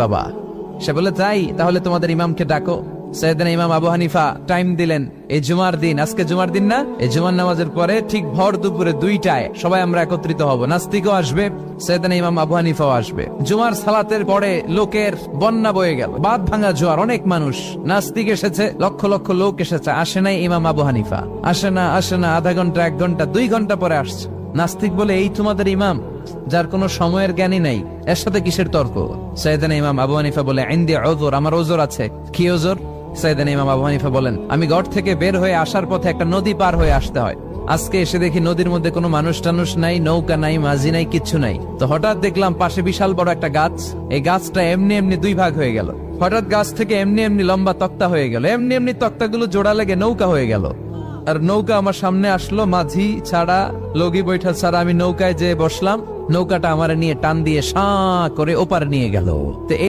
বাবা। সে বলে তাই, তাহলে তোমাদের ইমামকে ডাকো। সাইয়েদনা ইমাম আবু হানিফা টাইম দিলেন, এই জুমার দিন, আজকে জুমার দিন না, এই জুমার নামাজের পরে ঠিক ভর দুপুরে 2টায় সবাই আমরা একত্রিত হব। নাস্তিকও আসবে, সাইয়েদনা ইমাম আবু হানিফাও আসবে। জুমার সালাতের পরে লোকের বন্যা বয়ে গেল, বাঁধ ভাঙা জোয়ার, অনেক মানুষ। নাস্তিক এসেছে, লক্ষ লক্ষ লোক এসেছে, আসে নাই ইমাম আবু হানিফা। আসে না আধা ঘন্টা, 1 ঘন্টা, 2 ঘন্টা পরে আসছে। নাস্তিক বলে, এই তোমাদের ইমাম যার কোনো সময়ের জ্ঞানই নাই, এর সাথে কিসের তর্ক? সাইয়েদনা ইমাম আবু হানিফা বলে, ইনদি উযর, আমার ওজর আছে। কি ওজর? সাইয়েদনা ইমাম আবু হানিফা বলেন, আমি ঘর থেকে বের হয়ে আসার পথে একটা নদী পার হয়ে আসতে হয়। আজকে এসে দেখি নদীর মধ্যে কোনো মানুষ টানুষ নাই, নৌকা নাই, মাঝি নাই, কিচ্ছু নাই। তো হঠাৎ দেখলাম পাশে বিশাল বড় একটা গাছ, এই গাছটা এমনি এমনি 2 ভাগ হয়ে গেল। হঠাৎ গাছ থেকে এমনি এমনি লম্বা তক্তা হয়ে গেল, এমনি এমনি তক্তাগুলো জোড়া লেগে নৌকা হয়ে গেল। আর নৌকা আমার সামনে আসলো, মাঝি ছাড়া, লগি বৈঠা ছাড়া। আমি নৌকায় যেয়ে বসলাম, নৌকাটা আমার নিয়ে টান দিয়ে সাঁ করে ওপারে নিয়ে গেল। তো